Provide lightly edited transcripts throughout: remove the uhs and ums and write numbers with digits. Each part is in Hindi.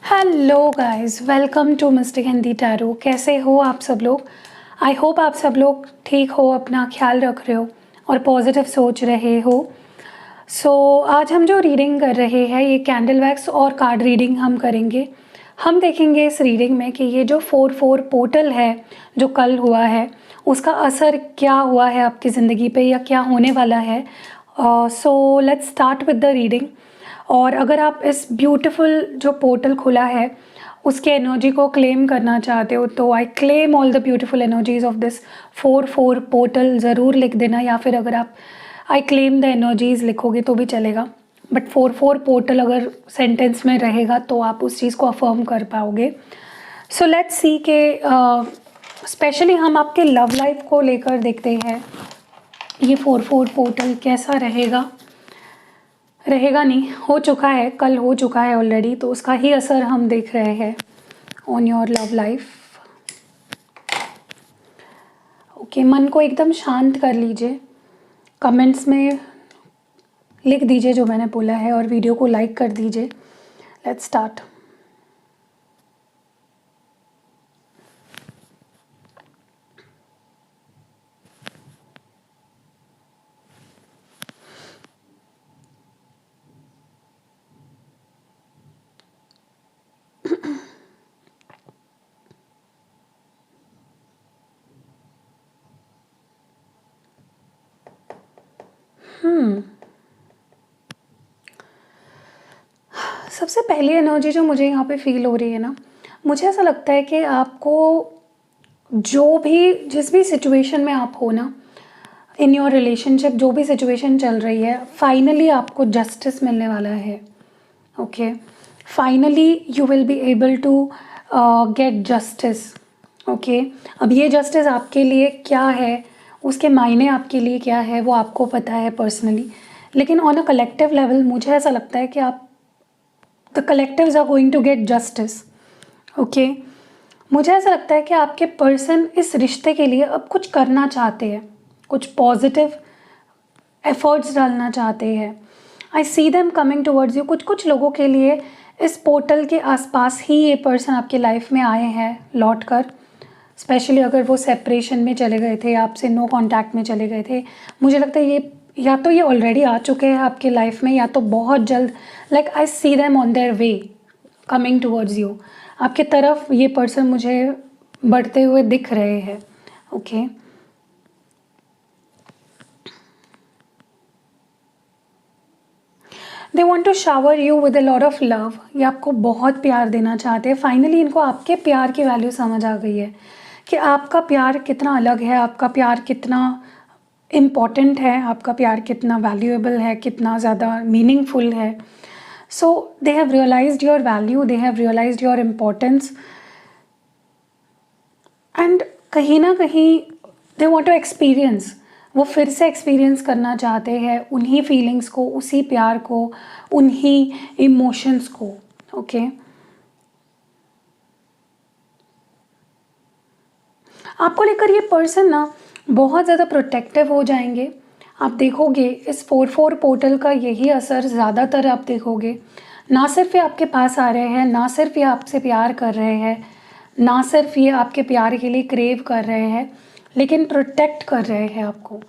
Hello guys, welcome to mystic Hindi tarot. कैसे हो आप सब लोग? आई होप आप सब लोग ठीक हो, अपना ख्याल रख रहे हो और पॉजिटिव सोच रहे हो। आज हम जो रीडिंग कर रहे हैं ये कैंडल वैक्स और कार्ड रीडिंग हम करेंगे। हम देखेंगे इस रीडिंग में कि ये जो 4-4 पोर्टल है जो कल हुआ है उसका असर क्या हुआ है आपकी ज़िंदगी पे या क्या होने वाला है। So let's start with the reading. और अगर आप इस ब्यूटीफुल जो पोर्टल खुला है उसके एनर्जी को क्लेम करना चाहते हो तो I claim all the beautiful energies of this 4-4 portal ज़रूर लिख देना, या फिर अगर आप आई क्लेम द एनर्जीज लिखोगे तो भी चलेगा, बट 4-4 पोर्टल अगर सेंटेंस में रहेगा तो आप उस चीज़ को अफर्म कर पाओगे। सो लेट्स सी के स्पेशली हम आपके लव लाइफ को लेकर देखते हैं ये 4-4 पोर्टल कैसा रहेगा। रहेगा नहीं, हो चुका है, कल हो चुका है ऑलरेडी, तो उसका ही असर हम देख रहे हैं on your love life. Okay, मन को एकदम शांत कर लीजिए, कमेंट्स में लिख दीजिए जो मैंने बोला है और वीडियो को लाइक कर दीजिए। Let's start. सबसे पहली एनर्जी जो मुझे यहाँ पे फील हो रही है ना, मुझे ऐसा लगता है कि आपको जो भी जिस भी सिचुएशन में आप हो ना, इन योर रिलेशनशिप जो भी सिचुएशन चल रही है, फाइनली आपको जस्टिस मिलने वाला है। Okay, finally you will be able to get justice. Okay, अब ये जस्टिस आपके लिए क्या है, उसके मायने आपके लिए क्या है वो आपको पता है पर्सनली, लेकिन ऑन अ कलेक्टिव लेवल मुझे ऐसा लगता है कि आप the collectives are going to get justice. Okay, मुझे ऐसा लगता है कि आपके पर्सन इस रिश्ते के लिए अब कुछ करना चाहते हैं, कुछ पॉजिटिव एफर्ट्स डालना चाहते हैं। I see them coming towards you. कुछ कुछ लोगों के लिए इस पोर्टल के आसपास ही ये पर्सन आपके लाइफ में आए हैं लौट कर, स्पेशली अगर वो सेपरेशन में चले गए थे, आपसे नो कांटेक्ट में चले गए थे। मुझे लगता है ये या तो ये ऑलरेडी आ चुके हैं आपके लाइफ में, या तो बहुत जल्द, like I see them on their way coming towards you. आपके तरफ ये पर्सन मुझे बढ़ते हुए दिख रहे हैं। Okay, they want to shower you with a lot of love. ये आपको बहुत प्यार देना चाहते हैं। फाइनली इनको आपके प्यार की वैल्यू समझ आ गई है कि आपका प्यार कितना अलग है, आपका प्यार कितना इम्पॉर्टेंट है, आपका प्यार कितना वैल्यूएबल है, कितना ज़्यादा मीनिंगफुल है। So they have realised your value, they have realised your importance, and कहीं ना कहीं दे वॉन्ट टू एक्सपीरियंस, वो फिर से एक्सपीरियंस करना चाहते हैं उन्हीं फीलिंग्स को, उसी प्यार को, उन्हीं इमोशंस को। ओके, आपको लेकर ये पर्सन ना बहुत ज़्यादा प्रोटेक्टिव हो जाएंगे। आप देखोगे इस 4-4 पोर्टल का यही असर ज़्यादातर आप देखोगे। ना सिर्फ ये आपके पास आ रहे हैं, ना सिर्फ ये आपसे प्यार कर रहे हैं, ना सिर्फ ये आपके प्यार के लिए क्रेव कर रहे हैं, लेकिन प्रोटेक्ट कर रहे हैं आपको,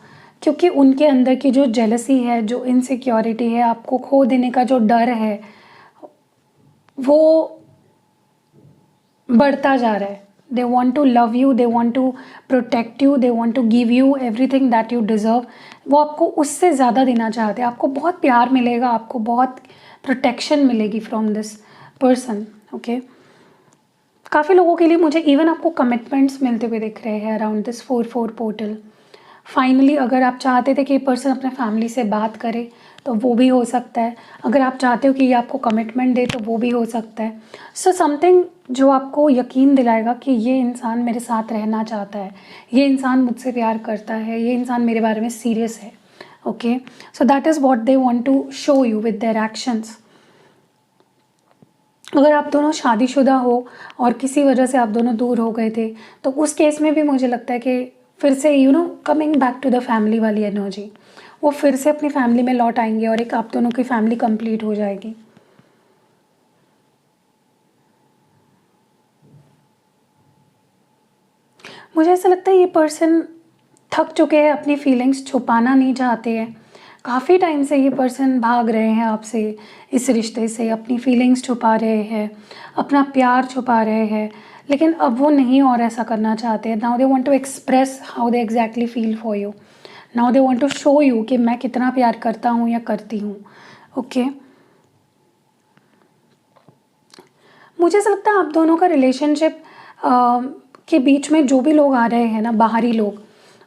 क्योंकि उनके अंदर की जो जेलसी है, जो इनसिक्योरिटी है, आपको खो देने का जो डर है वो बढ़ता जा रहा है। They want to love you, they want to protect you, they want to give you everything that you deserve. वो आपको उससे ज़्यादा देना चाहते हैं। आपको बहुत प्यार मिलेगा, आपको बहुत प्रोटेक्शन मिलेगी फ्रॉम दिस पर्सन। ओके, काफ़ी लोगों के लिए मुझे इवन आपको कमिटमेंट्स मिलते हुए दिख रहे हैं अराउंड दिस 4-4 पोर्टल। फाइनली अगर आप चाहते थे कि ये पर्सन अपने फैमिली से बात करे तो वो भी हो सकता है। अगर आप चाहते हो कि ये आपको कमिटमेंट दे तो वो भी हो सकता है। सो समथिंग जो आपको यकीन दिलाएगा कि ये इंसान मेरे साथ रहना चाहता है, ये इंसान मुझसे प्यार करता है, ये इंसान मेरे बारे में सीरियस है। Okay, so that is what they want to show you with their actions. अगर आप दोनों शादीशुदा हो और किसी वजह से आप दोनों दूर हो गए थे तो उस केस में भी मुझे लगता है कि फिर से coming back to the family वाली एनर्जी, वो फिर से अपनी फैमिली में लौट आएंगे और एक आप दोनों की फैमिली कंप्लीट हो जाएगी। मुझे ऐसा लगता है ये पर्सन थक चुके हैं, अपनी फीलिंग्स छुपाना नहीं चाहते हैं। काफ़ी टाइम से ये पर्सन भाग रहे हैं आपसे, इस रिश्ते से, अपनी फीलिंग्स छुपा रहे हैं, अपना प्यार छुपा रहे हैं, लेकिन अब वो नहीं और ऐसा करना चाहते हैं। Now they want to express how they exactly feel for you. Now they want to show you कि मैं कितना प्यार करता हूँ या करती हूँ। ओके, मुझे ऐसा लगता है आप दोनों का रिलेशनशिप के बीच में जो भी लोग आ रहे हैं ना, बाहरी लोग,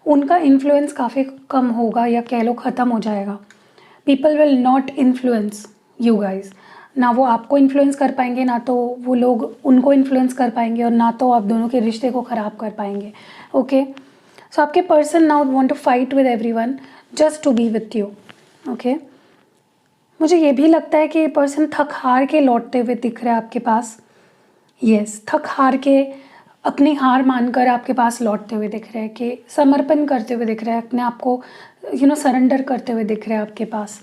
उनका इन्फ्लुएंस काफ़ी कम होगा या कह लो ख़त्म हो जाएगा। People will not influence you guys. ना वो आपको इन्फ्लुएंस कर पाएंगे, ना तो वो लोग उनको इन्फ्लुएंस कर पाएंगे, और ना तो आप दोनों के रिश्ते को ख़राब कर पाएंगे। ओके, सो आपके person now want to fight with everyone just to be with you. Okay, मुझे ये भी लगता है कि ये पर्सन थक हार के लौटते हुए दिख रहा है आपके पास। यस, थक हार के, अपनी हार मानकर आपके पास लौटते हुए दिख रहे हैं, कि समर्पण करते हुए दिख रहे हैं, अपने आप को सरेंडर करते हुए दिख रहे हैं आपके पास।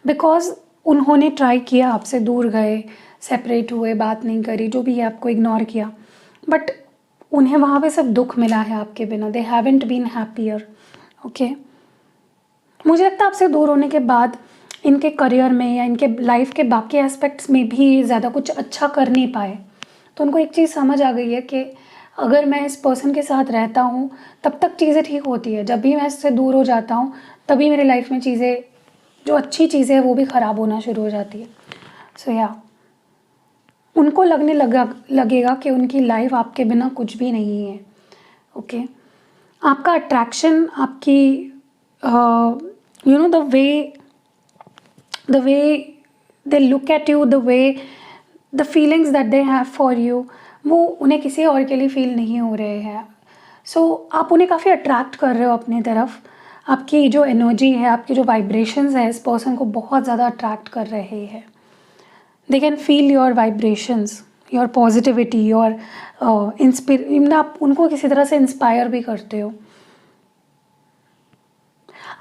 बिकॉज उन्होंने ट्राई किया, आपसे दूर गए, सेपरेट हुए, बात नहीं करी, जो भी है आपको इग्नोर किया, बट उन्हें वहाँ पे सब दुख मिला है आपके बिना। They haven't been happier. Okay, मुझे लगता है आपसे दूर होने के बाद इनके करियर में या इनके लाइफ के बाकी एस्पेक्ट्स में भी ज़्यादा कुछ अच्छा कर नहीं पाए। तो उनको एक चीज़ समझ आ गई है कि अगर मैं इस पर्सन के साथ रहता हूँ तब तक चीज़ें ठीक होती है, जब भी मैं इससे दूर हो जाता हूँ तभी मेरी लाइफ में चीज़ें, जो अच्छी चीज़ें हैं वो भी ख़राब होना शुरू हो जाती है। सो या उनको लगेगा कि उनकी लाइफ आपके बिना कुछ भी नहीं है। ओके, आपका अट्रैक्शन, आपकी the way they look at you, the way the feelings that they have for you, वो उन्हें किसी और के लिए फील नहीं हो रहे हैं। सो आप उन्हें काफ़ी अट्रैक्ट कर रहे हो अपनी तरफ। आपकी जो एनर्जी है, आपकी जो वाइब्रेशंस है, इस पर्सन को बहुत ज़्यादा अट्रैक्ट कर रहे हैं। They can feel your vibrations, your positivity, your आप उनको किसी तरह से इंस्पायर भी करते हो।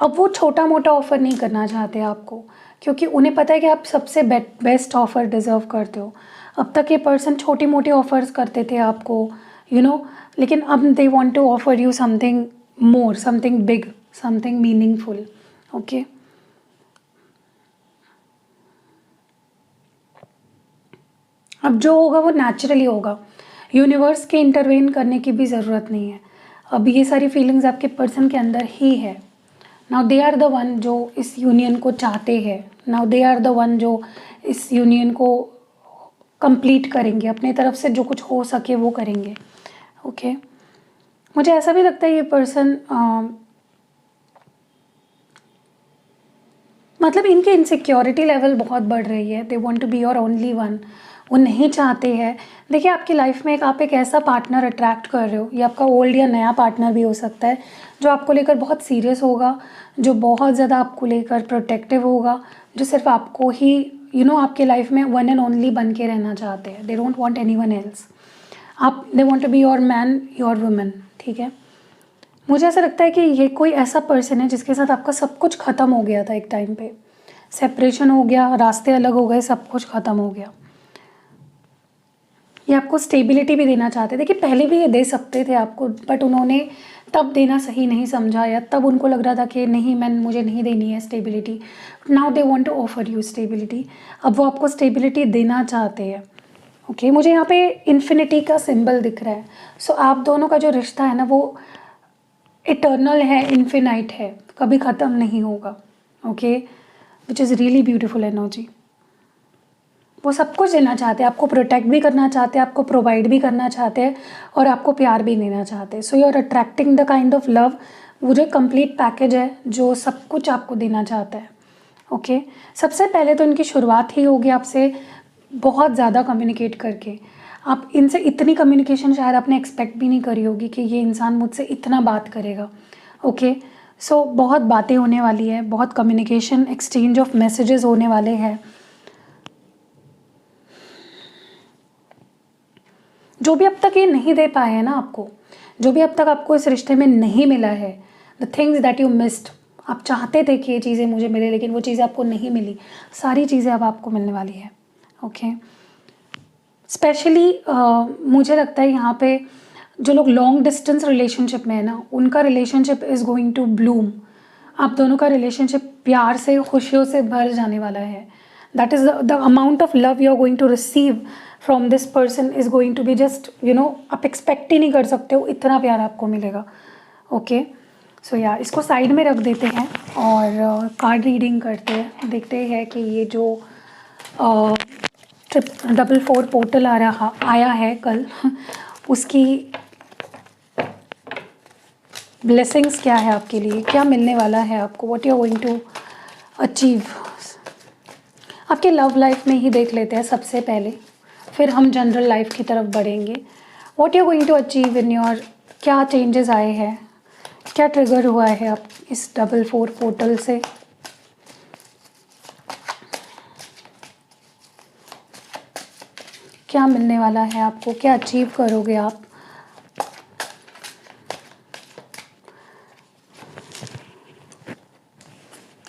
अब वो छोटा मोटा ऑफ़र नहीं करना चाहते आपको, क्योंकि उन्हें पता है कि आप सबसे बेस्ट ऑफ़र डिज़र्व करते हो। अब तक ये पर्सन छोटी मोटी ऑफ़र्स करते थे आपको, लेकिन अब they want to offer you something more, something big, something meaningful. Okay, अब जो होगा वो नेचुरली होगा, यूनिवर्स के इंटरवेन करने की भी ज़रूरत नहीं है। अब ये सारी फीलिंग्स आपके पर्सन के अंदर ही है। Now they are the one जो इस यूनियन को चाहते हैं। Now they are the one जो इस यूनियन को कंप्लीट करेंगे, अपने तरफ से जो कुछ हो सके वो करेंगे। ओके, मुझे ऐसा भी लगता है ये पर्सन मतलब इनकी इनसिक्योरिटी लेवल बहुत बढ़ रही है। They want to be your only one. वो नहीं चाहते हैं, देखिए आपकी लाइफ में आप एक ऐसा पार्टनर अट्रैक्ट कर रहे हो, ये आपका ओल्ड या नया पार्टनर भी हो सकता है, जो आपको लेकर बहुत सीरियस होगा, जो बहुत ज़्यादा आपको लेकर प्रोटेक्टिव होगा, जो सिर्फ आपको ही आपके लाइफ में वन एंड ओनली बन के रहना चाहते हैं। They don't want anyone else. They want to be your man, your woman. ठीक है, मुझे ऐसा लगता है कि ये कोई ऐसा पर्सन है जिसके साथ आपका सब कुछ ख़त्म हो गया था एक टाइम पे, सेपरेशन हो गया, रास्ते अलग हो गए, सब कुछ ख़त्म हो गया। ये आपको स्टेबिलिटी भी देना चाहते थे। देखिए पहले भी ये दे सकते थे आपको, बट उन्होंने तब देना सही नहीं समझा, या तब उनको लग रहा था कि नहीं, मुझे नहीं देनी है stability. Now they want to offer you stability. अब वो आपको स्टेबिलिटी देना चाहते हैं। ओके, मुझे यहाँ पे इन्फिनिटी का सिंबल दिख रहा है। सो आप दोनों का जो रिश्ता है ना, वो इटर्नल है, इन्फिनाइट है, कभी ख़त्म नहीं होगा। Okay, which is really beautiful energy. वो सब कुछ देना चाहते हैं, आपको प्रोटेक्ट भी करना चाहते हैं, आपको प्रोवाइड भी करना चाहते हैं, और आपको प्यार भी देना चाहते हैं। So you are attracting the kind of love, वो जो कंप्लीट पैकेज है जो सब कुछ आपको देना चाहता है। ओके, सबसे पहले तो इनकी शुरुआत ही होगी आपसे बहुत ज़्यादा कम्युनिकेट करके। आप इनसे इतनी कम्युनिकेशन शायद आपने एक्सपेक्ट भी नहीं करी होगी कि ये इंसान मुझसे इतना बात करेगा। ओके, सो बहुत बातें होने वाली है, बहुत कम्युनिकेशन, एक्सचेंज ऑफ मैसेजेस होने वाले हैं। जो भी अब तक ये नहीं दे पाए हैं ना आपको, जो भी अब तक आपको इस रिश्ते में नहीं मिला है, the things that you missed, आप चाहते थे कि ये चीज़ें मुझे मिले लेकिन वो चीज़ें आपको नहीं मिली, सारी चीज़ें अब आपको मिलने वाली है। ओके, स्पेशली मुझे लगता है यहाँ पे जो लोग लॉन्ग डिस्टेंस रिलेशनशिप में है ना, उनका relationship is going to bloom. आप दोनों का रिलेशनशिप प्यार से, खुशियों से भर जाने वाला है। That is the amount of love you are going to receive from this person is going to be just आप एक्सपेक्ट ही नहीं कर सकते हो इतना प्यार आपको मिलेगा। ओके, सो या इसको साइड में रख देते हैं और कार्ड रीडिंग करते हैं। देखते हैं कि ये जो 444 पोर्टल आया है कल उसकी ब्लेसिंग्स क्या है आपके लिए, क्या मिलने वाला है आपको, what you are going to achieve. आपके लव लाइफ में ही देख लेते हैं सबसे पहले, फिर हम जनरल लाइफ की तरफ बढ़ेंगे। What you are going to achieve in your, क्या चेंजेस आए हैं, क्या ट्रिगर हुआ है आप इस 444 पोर्टल से। क्या मिलने वाला है आपको, क्या अचीव करोगे आप।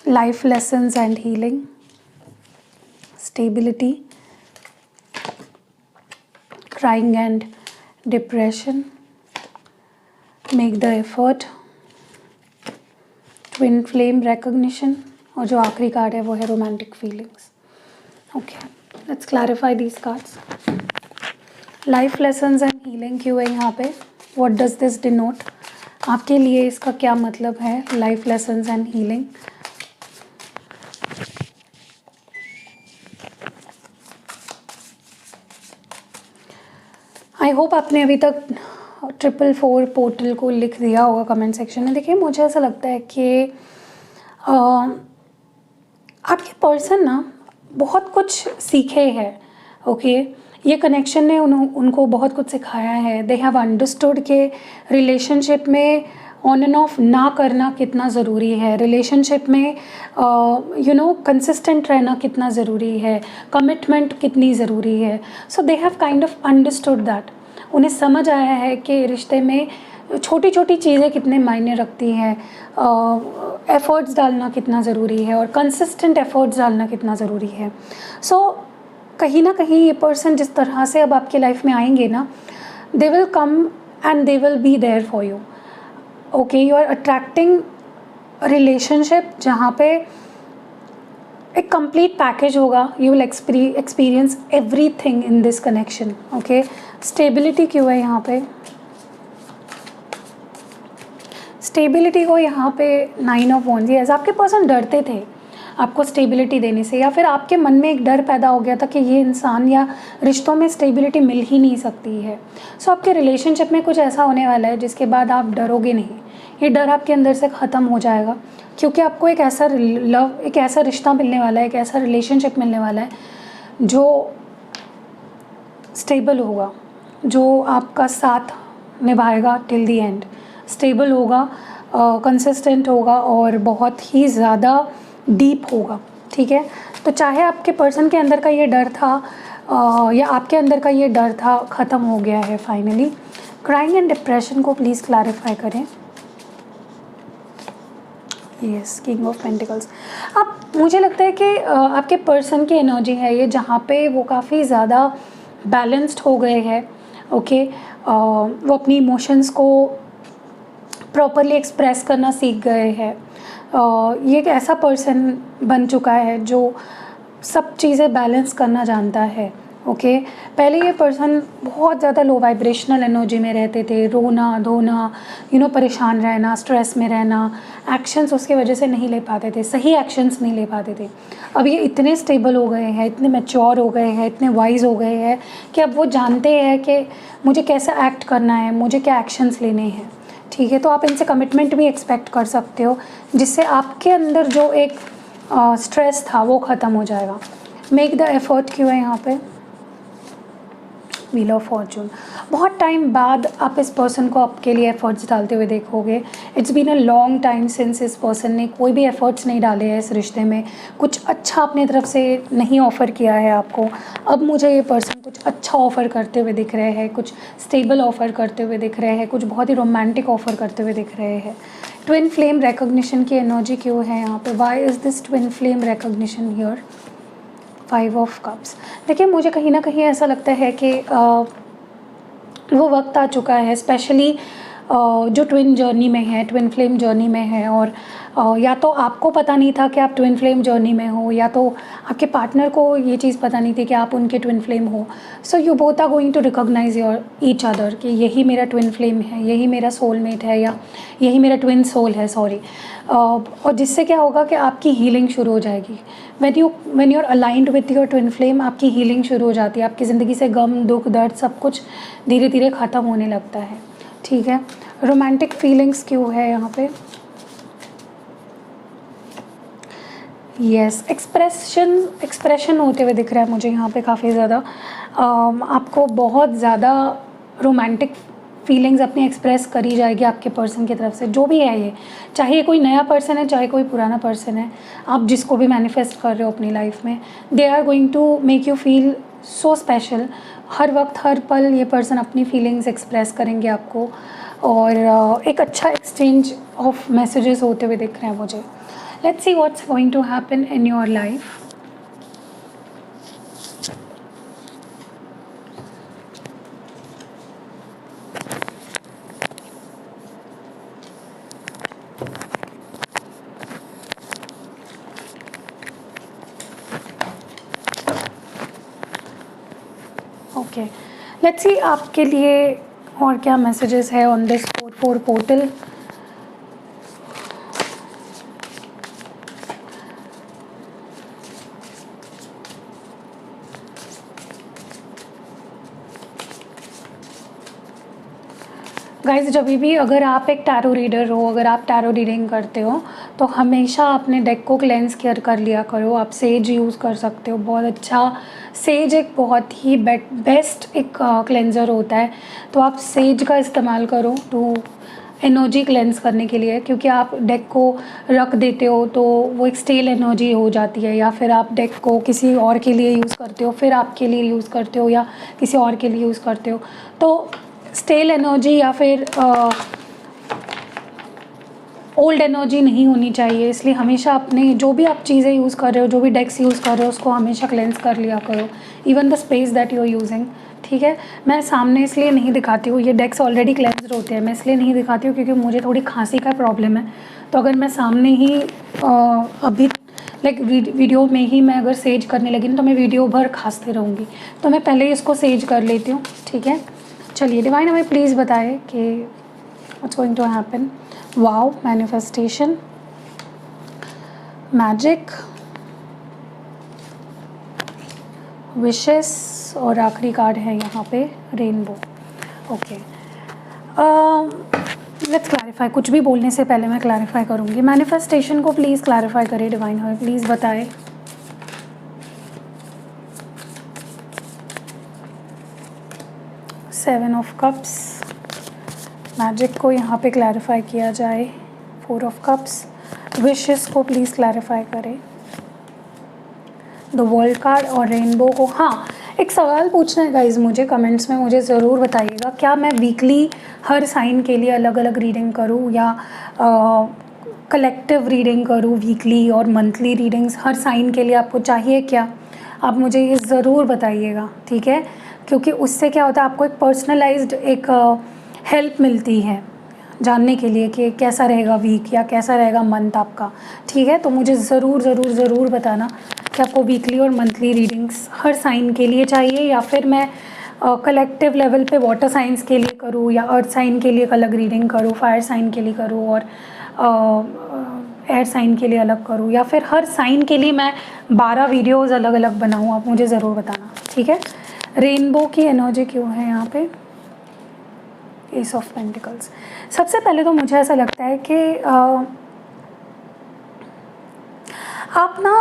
Life lessons and healing, stability, crying and depression, make the effort, twin flame recognition, और जो आखिरी कार्ड है वो है romantic feelings. Okay, let's clarify these cards. Life lessons and healing क्यों है यहाँ पे, व्हाट डज दिस डिनोट, आपके लिए इसका क्या मतलब है, life lessons and healing. I hope आपने अभी तक 444 पोर्टल को लिख दिया होगा कमेंट सेक्शन में। देखिए, मुझे ऐसा लगता है कि आपके पर्सन ना बहुत कुछ सीखे हैं। ओके, ये कनेक्शन ने उनको बहुत कुछ सिखाया है। दे हैव अंडरस्टूड के रिलेशनशिप में ऑन एंड ऑफ ना करना कितना ज़रूरी है, रिलेशनशिप में कंसिस्टेंट रहना कितना ज़रूरी है, कमिटमेंट कितनी ज़रूरी है। So they have kind of understood that. उन्हें समझ आया है कि रिश्ते में छोटी छोटी चीज़ें कितने मायने रखती हैं, एफ़र्ट्स डालना कितना ज़रूरी है और कंसिस्टेंट एफ़र्ट्स डालना कितना ज़रूरी है। सो कहीं ना कहीं ये पर्सन जिस तरह से अब आपके लाइफ में आएंगे ना, they will come and they will be there for you. Okay, you are attracting relationship जहाँ पे एक कंप्लीट पैकेज होगा। You will experience everything in this connection. Okay, stability क्यों है यहाँ पे, स्टेबिलिटी को यहाँ पे 9 ऑफ वॉन्ड्स। यस, आपके पर्सन डरते थे आपको स्टेबिलिटी देने से, या फिर आपके मन में एक डर पैदा हो गया था कि ये इंसान या रिश्तों में स्टेबिलिटी मिल ही नहीं सकती है। सो आपके रिलेशनशिप में कुछ ऐसा होने वाला है जिसके बाद आप डरोगे नहीं। ये डर आपके अंदर से ख़त्म हो जाएगा, क्योंकि आपको एक ऐसा एक ऐसा रिश्ता मिलने वाला है, एक ऐसा रिलेशनशिप मिलने वाला है जो स्टेबल होगा, जो आपका साथ निभाएगा टिल दी एंड, स्टेबल होगा, कंसिस्टेंट होगा और बहुत ही ज़्यादा डीप होगा। ठीक है, तो चाहे आपके पर्सन के अंदर का ये डर था या आपके अंदर का ये डर था, ख़त्म हो गया है फाइनली। क्राइंग एंड डिप्रेशन को प्लीज़ क्लैरिफाई करें। Yes, king of pentacles. अब मुझे लगता है कि आपके पर्सन की एनर्जी है ये, जहाँ पे वो काफ़ी ज़्यादा बैलेंस्ड हो गए हैं। ओके, वो अपनी इमोशंस को प्रॉपरली एक्सप्रेस करना सीख गए हैं। ये एक ऐसा पर्सन बन चुका है जो सब चीज़ें बैलेंस करना जानता है। ओके, पहले ये पर्सन बहुत ज़्यादा लो वाइब्रेशनल एनर्जी में रहते थे, रोना धोना, परेशान रहना, स्ट्रेस में रहना, एक्शंस उसके वजह से नहीं ले पाते थे, सही एक्शंस नहीं ले पाते थे। अब ये इतने स्टेबल हो गए हैं, इतने मैच्योर हो गए हैं, इतने वाइज हो गए हैं कि अब वो जानते हैं कि मुझे कैसा एक्ट करना है, मुझे क्या एक्शंस लेने हैं। ठीक है, तो आप इनसे कमिटमेंट भी एक्सपेक्ट कर सकते हो, जिससे आपके अंदर जो एक स्ट्रेस था वो ख़त्म हो जाएगा। मेक द एफर्ट क्यों है यहाँ पे, व्हील ऑफ फॉर्चून। बहुत टाइम बाद आप इस पर्सन को आपके लिए एफर्ट्स डालते हुए देखोगे। It's been a long time since इस पर्सन ने कोई भी एफर्ट्स नहीं डाले हैं इस रिश्ते में, कुछ अच्छा अपनी तरफ से नहीं ऑफ़र किया है आपको। अब मुझे ये पर्सन कुछ अच्छा ऑफ़र करते हुए दिख रहे हैं, कुछ स्टेबल ऑफ़र करते हुए दिख रहे हैं, कुछ बहुत ही रोमांटिक ऑफ़र करते हुए दिख रहे हैं। ट्विन फ्लेम रिकॉग्निशन की एनर्जी क्यों है यहाँ पे, why is this twin flame recognition here. 5 of cups. देखिए, मुझे कहीं ना कहीं ऐसा लगता है कि वो वक्त आ चुका है, स्पेशली जो ट्विन जर्नी में है, ट्विन फ्लेम जर्नी में है, और या तो आपको पता नहीं था कि आप ट्विन फ्लेम जर्नी में हो, या तो आपके पार्टनर को ये चीज़ पता नहीं थी कि आप उनके ट्विन फ्लेम हो. So you both are going to recognize your each other कि यही मेरा ट्विन फ्लेम है, यही मेरा सोलमेट है, या यही मेरा ट्विन सोल है, सॉरी. और जिससे क्या होगा कि आपकी हीलिंग शुरू हो जाएगी. When you are aligned with your twin flame, आपकी हीलिंग शुरू हो जाती है. आपकी ज़िंदगी से गम, दुख, दर्द सब कुछ धीरे धीरे ख़त्म होने लगता है. ठीक है. रोमांटिक फीलिंग्स क्यों है यहाँ पे? यस, एक्सप्रेशन होते हुए दिख रहा है मुझे यहाँ पे काफ़ी ज़्यादा. आपको बहुत ज़्यादा रोमांटिक फीलिंग्स अपनी एक्सप्रेस करी जाएगी आपके पर्सन की तरफ से, जो भी है ये, चाहे ये कोई नया पर्सन है, चाहे कोई पुराना पर्सन है. आप जिसको भी मैनिफेस्ट कर रहे हो अपनी लाइफ में, they are going to make you feel so special. हर वक्त, हर पल ये पर्सन अपनी फीलिंग्स एक्सप्रेस करेंगे आपको, और एक अच्छा एक्सचेंज ऑफ मैसेजेस होते हुए दिख रहे हैं मुझे. Let's see what's going to happen in your life. Okay, let's see आपके लिए और क्या मैसेजेस है ऑन दिस 4/4 पोर्टल. गाइज, जब भी अगर आप एक टैरो रीडर हो, अगर आप टैरो रीडिंग करते हो, तो हमेशा अपने डेक को क्लेंस केयर कर लिया करो. आप सेज यूज़ कर सकते हो, बहुत अच्छा. सेज एक बहुत ही बेस्ट एक क्लेंजर होता है, तो आप सेज का इस्तेमाल करो टू एनर्जी क्लेंस करने के लिए, क्योंकि आप डेक को रख देते हो तो वो एक स्टेल एनर्जी हो जाती है, या फिर आप डेक को किसी और के लिए यूज़ करते हो, फिर आपके लिए यूज़ करते हो, या किसी और के लिए यूज़ करते हो, तो स्टेल एनर्जी या फिर ओल्ड एनर्जी नहीं होनी चाहिए. इसलिए हमेशा अपने जो भी आप चीज़ें यूज़ कर रहे हो, जो भी डेक्स यूज़ कर रहे हो, उसको हमेशा क्लेंस कर लिया करो, even the space that you are using. ठीक है. मैं सामने इसलिए नहीं दिखाती हूँ, ये डेक्स ऑलरेडी क्लेंस्ड होते हैं, मैं इसलिए नहीं दिखाती हूँ क्योंकि मुझे थोड़ी खांसी का प्रॉब्लम है. तो अगर मैं सामने ही अभी लाइक वीडियो में ही मैं अगर सेज करने लगी ना, तो मैं वीडियो भर खांसते रहूँगी, तो मैं पहले ही इसको सेज कर लेती हूँ. ठीक है. चलिए डिवाइन हमें प्लीज़ बताए कि what's going to happen. Wow, manifestation, magic, wishes, और आखिरी कार्ड है यहाँ पे रेनबो. Okay, let's clarify. कुछ भी बोलने से पहले मैं क्लैरिफाई करूँगी. मैनिफेस्टेशन को प्लीज़ क्लैरिफाई करें डिवाइन हमें प्लीज़ बताए. सेवन ऑफ कप्स, मैजिक को यहाँ पे क्लैरिफाई किया जाए. 4 ऑफ कप्स, विशेस को प्लीज़ क्लैरिफाई करें. द वर्ल्ड कार्ड और रेनबो को. हाँ, एक सवाल पूछना है गाइज मुझे, कमेंट्स में मुझे ज़रूर बताइएगा, क्या मैं वीकली हर साइन के लिए अलग अलग रीडिंग करूँ, या कलेक्टिव रीडिंग करूँ वीकली, और मंथली रीडिंग्स हर साइन के लिए आपको चाहिए क्या? आप मुझे ये ज़रूर बताइएगा. ठीक है. क्योंकि उससे क्या होता है, आपको एक पर्सनलाइज्ड एक हेल्प मिलती है जानने के लिए कि कैसा रहेगा वीक या कैसा रहेगा मंथ आपका. ठीक है. तो मुझे ज़रूर बताना कि आपको वीकली और मंथली रीडिंग्स हर साइन के लिए चाहिए, या फिर मैं कलेक्टिव लेवल पे वाटर साइंस के लिए करूँ, या अर्थ साइन के लिए एक अलग रीडिंग करूँ, फायर साइन के लिए करूँ, और एयर साइन के लिए अलग करूँ, या फिर हर साइन के लिए मैं 12 वीडियोज़ अलग अलग बनाऊँ. आप मुझे ज़रूर बताना. ठीक है. रेनबो की एनर्जी क्यों है यहाँ पे? S of pentacles. सबसे पहले तो मुझे ऐसा लगता है कि आप ना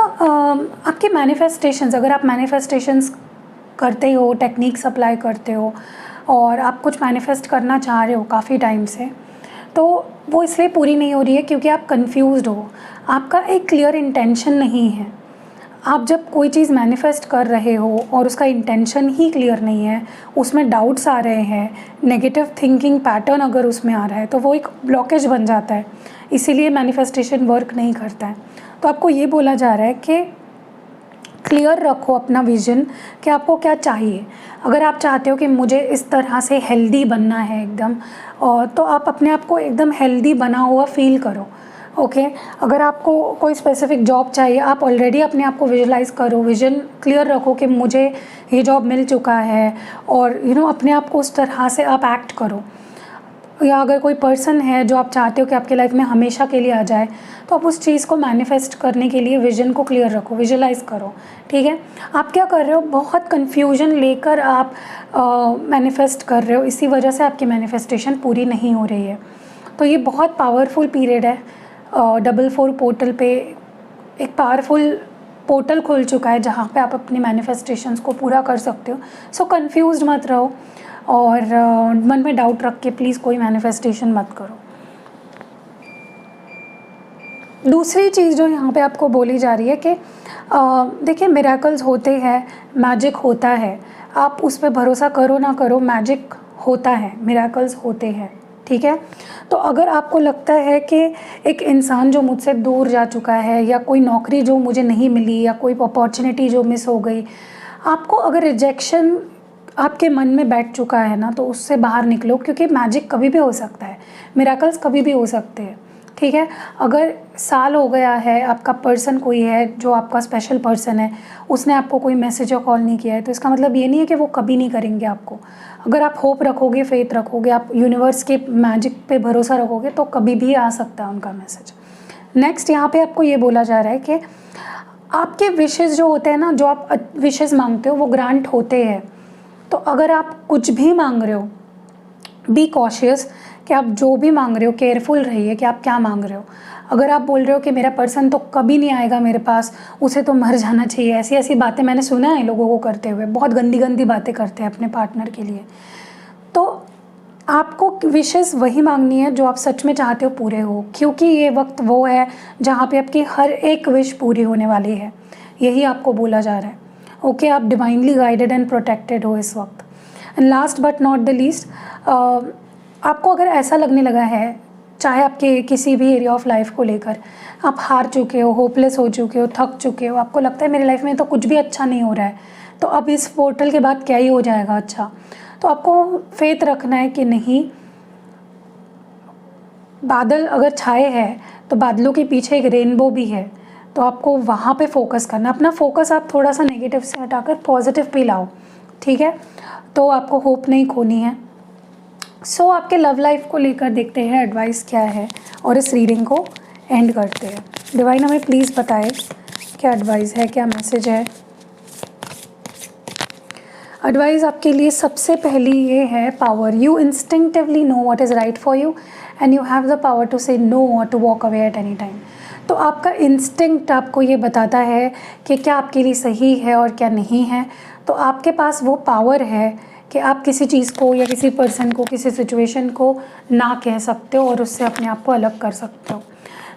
आपके मैनिफेस्टेशंस, अगर आप मैनिफेस्टेशंस करते हो, टेक्निक्स अप्लाई करते हो, और आप कुछ मैनिफेस्ट करना चाह रहे हो काफ़ी टाइम से, तो वो इसलिए पूरी नहीं हो रही है क्योंकि आप कंफ्यूज्ड हो. आपका एक क्लियर इंटेंशन नहीं है. आप जब कोई चीज़ मैनिफेस्ट कर रहे हो और उसका इंटेंशन ही क्लियर नहीं है, उसमें डाउट्स आ रहे हैं, नेगेटिव थिंकिंग पैटर्न अगर उसमें आ रहा है, तो वो एक ब्लॉकेज बन जाता है. इसीलिए मैनिफेस्टेशन वर्क नहीं करता है. तो आपको ये बोला जा रहा है कि क्लियर रखो अपना विज़न कि आपको क्या चाहिए। अगर आप चाहते हो कि मुझे इस तरह से हेल्दी बनना है एकदम, और तो आप अपने आप को एकदम हेल्दी बना हुआ फील करो। ओके अगर आपको कोई स्पेसिफिक जॉब चाहिए, आप ऑलरेडी अपने आप को विजुलाइज़ करो, विज़न क्लियर रखो कि मुझे ये जॉब मिल चुका है, और अपने आप को उस तरह से आप एक्ट करो। या अगर कोई पर्सन है जो आप चाहते हो कि आपके लाइफ में हमेशा के लिए आ जाए, तो आप उस चीज़ को मैनिफेस्ट करने के लिए विज़न को क्लियर रखो, विजुलाइज़ करो। ठीक है, आप क्या कर रहे हो, बहुत कन्फ्यूजन लेकर आप मैनिफेस्ट कर रहे हो, इसी वजह से आपकी मैनिफेस्टेशन पूरी नहीं हो रही है। तो ये बहुत पावरफुल पीरियड है। 444 पोर्टल पे एक पावरफुल पोर्टल खुल चुका है जहाँ पे आप अपनी मैनिफेस्टेशंस को पूरा कर सकते हो। सो कंफ्यूज्ड मत रहो, और मन में डाउट रख के प्लीज़ कोई मैनिफेस्टेशन मत करो। दूसरी चीज़ जो यहाँ पे आपको बोली जा रही है कि देखिए मिरेकल्स होते हैं, मैजिक होता है, आप उस पर भरोसा करो ना करो, मैजिक होता है, मिरेकल्स होते हैं। ठीक है, तो अगर आपको लगता है कि एक इंसान जो मुझसे दूर जा चुका है, या कोई नौकरी जो मुझे नहीं मिली, या कोई अपॉर्चुनिटी जो मिस हो गई, आपको अगर रिजेक्शन आपके मन में बैठ चुका है ना, तो उससे बाहर निकलो, क्योंकि मैजिक कभी भी हो सकता है, मिरेकल्स कभी भी हो सकते हैं। ठीक है, अगर साल हो गया है, आपका पर्सन कोई है जो आपका स्पेशल पर्सन है, उसने आपको कोई मैसेज या कॉल नहीं किया है, तो इसका मतलब ये नहीं है कि वो कभी नहीं करेंगे आपको। अगर आप होप रखोगे, फेथ रखोगे, आप यूनिवर्स के मैजिक पे भरोसा रखोगे, तो कभी भी आ सकता है उनका मैसेज। नेक्स्ट यहाँ पे आपको ये बोला जा रहा है कि आपके विशेज़ जो होते हैं ना, जो आप विशेज़ मांगते हो वो ग्रांट होते हैं। तो अगर आप कुछ भी मांग रहे हो, बी कॉशियस कि आप जो भी मांग रहे हो, केयरफुल रहिए कि आप क्या मांग रहे हो। अगर आप बोल रहे हो कि मेरा पर्सन तो कभी नहीं आएगा मेरे पास, उसे तो मर जाना चाहिए, ऐसी ऐसी बातें मैंने सुना है लोगों को करते हुए, बहुत गंदी गंदी बातें करते हैं अपने पार्टनर के लिए, तो आपको विशेस वही मांगनी है जो आप सच में चाहते हो पूरे हो, क्योंकि ये वक्त वो है जहाँ पे आपकी हर एक विश पूरी होने वाली है, यही आपको बोला जा रहा है। ओके, आप डिवाइनली गाइडेड एंड प्रोटेक्टेड हो इस वक्त। And last but not the least, आपको अगर ऐसा लगने लगा है, चाहे आपके किसी भी एरिया ऑफ लाइफ को लेकर आप हार चुके हो, होपलेस हो चुके हो, थक चुके हो, आपको लगता है मेरी लाइफ में तो कुछ भी अच्छा नहीं हो रहा है, तो अब इस पोर्टल के बाद क्या ही हो जाएगा अच्छा, तो आपको फेथ रखना है कि नहीं, बादल अगर छाए हैं तो बादलों के पीछे एक रेनबो भी है, तो आपको वहाँ पे फोकस करना, अपना फोकस आप थोड़ा सा नेगेटिव से हटाकर पॉजिटिव पे लाओ। ठीक है, तो आपको होप नहीं खोनी है। सो आपके लव लाइफ को लेकर देखते हैं एडवाइस क्या है, और इस रीडिंग को एंड करते हैं। डिवाइन हमें प्लीज़ बताए क्या एडवाइस है, क्या मैसेज है। एडवाइस आपके लिए सबसे पहली ये है, power. You instinctively know what is right for you and you have the power to say no और to walk away at any time. तो आपका इंस्टिंक्ट आपको ये बताता है कि क्या आपके लिए सही है और क्या नहीं है। तो आपके पास वो पावर है कि आप किसी चीज़ को या किसी पर्सन को, किसी सिचुएशन को ना कह सकते हो और उससे अपने आप को अलग कर सकते हो।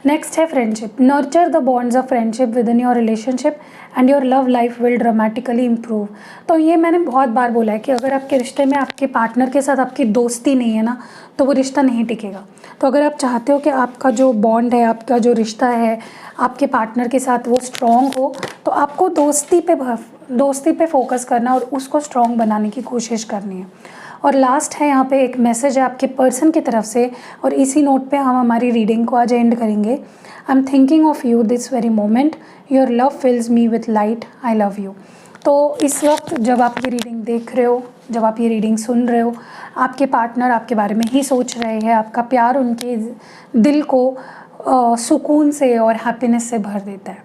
नेक्स्ट है friendship. Nurture the bonds of friendship with in your relationship and your love life will dramatically improve. तो ये मैंने बहुत बार बोला है कि अगर आपके रिश्ते में आपके पार्टनर के साथ आपकी दोस्ती नहीं है ना, तो वो रिश्ता नहीं टिकेगा। तो अगर आप चाहते हो कि आपका जो बॉन्ड है, आपका जो रिश्ता है आपके पार्टनर के साथ, वो स्ट्रॉन्ग हो, तो आपको दोस्ती पे फोकस करना और उसको स्ट्रॉन्ग बनाने की कोशिश करनी है। और लास्ट है यहाँ पे एक मैसेज है आपके पर्सन की तरफ से, और इसी नोट पे हम हमारी रीडिंग को आज एंड करेंगे। I am thinking of you this very moment, your love fills me with light, I love you. तो इस वक्त जब आप ये रीडिंग देख रहे हो, जब आप ये रीडिंग सुन रहे हो, आपके पार्टनर आपके बारे में ही सोच रहे हैं, आपका प्यार उनके दिल को सुकून से और हैप्पीनेस से भर देता है।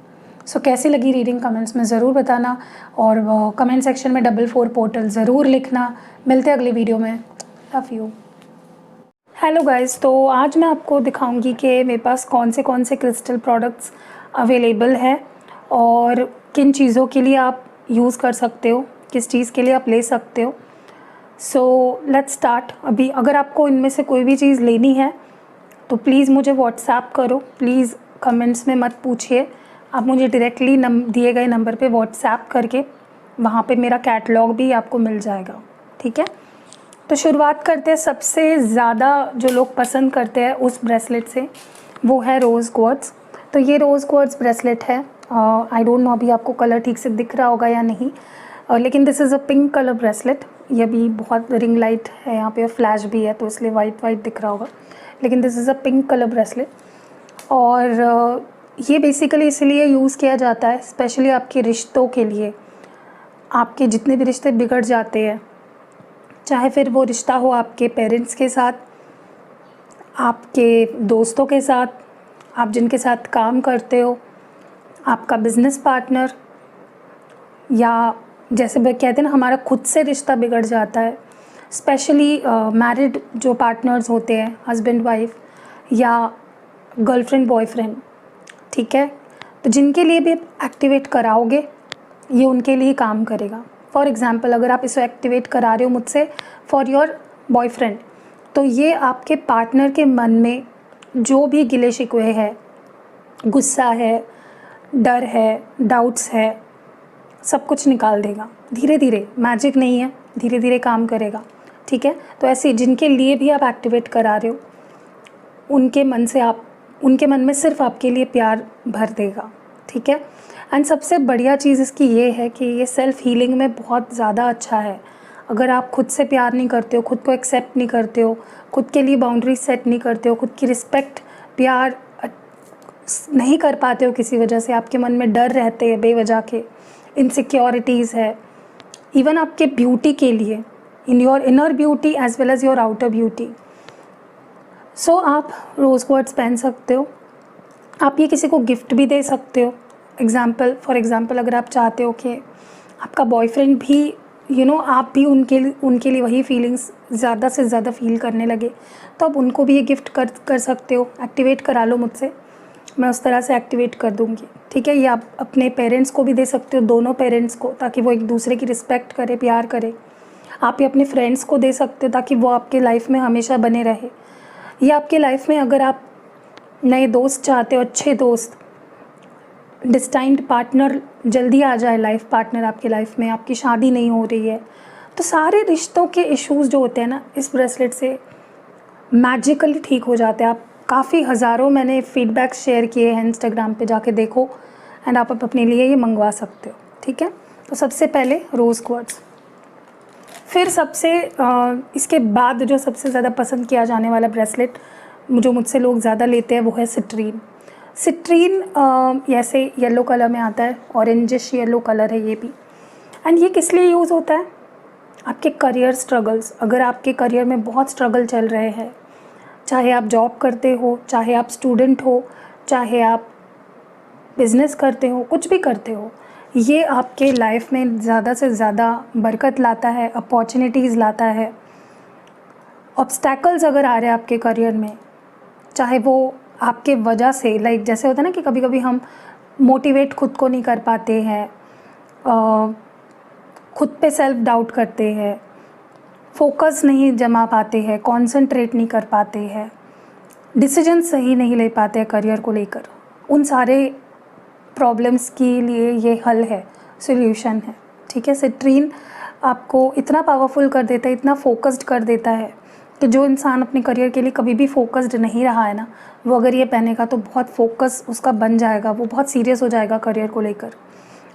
सो कैसी लगी रीडिंग कमेंट्स में ज़रूर बताना, और कमेंट सेक्शन में 444 पोर्टल ज़रूर लिखना। मिलते हैं अगली वीडियो में। Love you. हेलो गाइस, तो आज मैं आपको दिखाऊंगी कि मेरे पास कौन से क्रिस्टल प्रोडक्ट्स अवेलेबल है और किन चीज़ों के लिए आप यूज़ कर सकते हो, किस चीज़ के लिए आप ले सकते हो। So let's start. अभी अगर आपको इनमें से कोई भी चीज़ लेनी है तो प्लीज़ मुझे व्हाट्सएप करो, प्लीज़ कमेंट्स में मत पूछिए, आप मुझे डायरेक्टली दिए गए नंबर पे व्हाट्सएप करके, वहाँ पे मेरा कैटलॉग भी आपको मिल जाएगा। ठीक है, तो शुरुआत करते हैं। सबसे ज़्यादा जो लोग पसंद करते हैं उस ब्रेसलेट से, वो है रोज़ क्वार्ट्ज़। तो ये रोज़ क्वार्ट्ज़ ब्रेसलेट है, आई डोंट नो अभी आपको कलर ठीक से दिख रहा होगा या नहीं, लेकिन this is a pink colour bracelet. ये भी बहुत रिंग लाइट है यहाँ पे, फ्लैश भी है तो इसलिए वाइट वाइट दिख रहा होगा, लेकिन this is a pink colour bracelet. और ये बेसिकली इसलिए यूज़ किया जाता है स्पेशली आपके रिश्तों के लिए। आपके जितने भी रिश्ते बिगड़ जाते हैं, चाहे फिर वो रिश्ता हो आपके पेरेंट्स के साथ, आपके दोस्तों के साथ, आप जिनके साथ काम करते हो, आपका बिजनेस पार्टनर, या जैसे वो कहते हैं ना हमारा खुद से रिश्ता बिगड़ जाता है, स्पेशली मैरिड जो पार्टनर्स होते हैं, हस्बैंड वाइफ या गर्लफ्रेंड बॉयफ्रेंड, ठीक है, तो जिनके लिए भी एक्टिवेट कराओगे ये उनके लिए काम करेगा। फॉर एग्ज़ाम्पल अगर आप इसे एक्टिवेट करा रहे हो मुझसे फॉर योर बॉयफ्रेंड, तो ये आपके पार्टनर के मन में जो भी गिले शिकवे है, गुस्सा है, डर है, डाउट्स है, सब कुछ निकाल देगा। धीरे धीरे, मैजिक नहीं है, धीरे धीरे काम करेगा, ठीक है। तो ऐसे जिनके लिए भी आप एक्टिवेट करा रहे हो उनके मन में सिर्फ आपके लिए प्यार भर देगा, ठीक है। एंड सबसे बढ़िया चीज़ इसकी ये है कि ये सेल्फ़ हीलिंग में बहुत ज़्यादा अच्छा है। अगर आप खुद से प्यार नहीं करते हो, खुद को एक्सेप्ट नहीं करते हो, खुद के लिए बाउंड्री सेट नहीं करते हो, खुद की रिस्पेक्ट प्यार नहीं कर पाते हो, किसी वजह से आपके मन में डर रहते हैं बेवजह के, इनसिक्योरिटीज़ है, इवन आपके ब्यूटी के लिए, in your inner beauty as well as your outer beauty. So आप रोज़ क्वार्ट्स पहन सकते हो, आप ये किसी को गिफ्ट भी दे सकते हो। फॉर एग्ज़ाम्पल अगर आप चाहते हो कि आपका बॉयफ्रेंड भी आप भी उनके लिए वही फीलिंग्स ज़्यादा से ज़्यादा फील करने लगे, तो आप उनको भी ये गिफ्ट कर सकते हो। एक्टिवेट करा लो मुझसे, मैं उस तरह से एक्टिवेट कर दूँगी, ठीक है। ये आप अपने पेरेंट्स को भी दे सकते हो, दोनों पेरेंट्स को, ताकि वो एक दूसरे की रिस्पेक्ट करे, प्यार करे। आप ये अपने फ्रेंड्स को दे सकते हो ताकि वो आपके लाइफ में हमेशा बने रहे। या आपके लाइफ में अगर आप नए दोस्त चाहते हो, अच्छे दोस्त, डिस्टाइंड पार्टनर जल्दी आ जाए, लाइफ पार्टनर आपके लाइफ में, आपकी शादी नहीं हो रही है, तो सारे रिश्तों के इश्यूज़ जो होते हैं ना, इस ब्रेसलेट से मैजिकली ठीक हो जाते हैं। आप काफ़ी हज़ारों मैंने फीडबैक शेयर किए हैं, इंस्टाग्राम पे जाके देखो, एंड आप अपने लिए ये मंगवा सकते हो, ठीक है। तो सबसे पहले रोज़ क्वार्ट्स, फिर इसके बाद जो सबसे ज़्यादा पसंद किया जाने वाला ब्रेसलेट जो मुझसे लोग ज़्यादा लेते हैं वो है सिट्रीन। ऐसे येलो कलर में आता है, ऑरेंजिश येलो कलर है ये भी। एंड ये किस लिए यूज़ होता है? आपके करियर स्ट्रगल्स, अगर आपके करियर में बहुत स्ट्रगल चल रहे हैं, चाहे आप जॉब करते हो, चाहे आप स्टूडेंट हो, चाहे आप बिज़नेस करते हो, कुछ भी करते हो, ये आपके लाइफ में ज़्यादा से ज़्यादा बरकत लाता है, अपॉर्चुनिटीज़ लाता है। ऑब्स्टैकल्स अगर आ रहे हैं आपके करियर में, चाहे वो आपके वजह से, लाइक जैसे होता है ना कि कभी कभी हम मोटिवेट खुद को नहीं कर पाते हैं, खुद पे सेल्फ डाउट करते हैं, फोकस नहीं जमा पाते हैं, कंसंट्रेट नहीं कर पाते हैं, डिसीजन सही नहीं ले पाते हैं करियर को लेकर, उन सारे प्रॉब्लम्स के लिए ये हल है, सॉल्यूशन है, ठीक है। सिट्रीन आपको इतना पावरफुल कर देता है, इतना फोकस्ड कर देता है कि जो इंसान अपने करियर के लिए कभी भी फोकस्ड नहीं रहा है ना, वो अगर ये पहनेगा तो बहुत फोकस उसका बन जाएगा, वो बहुत सीरियस हो जाएगा करियर को लेकर।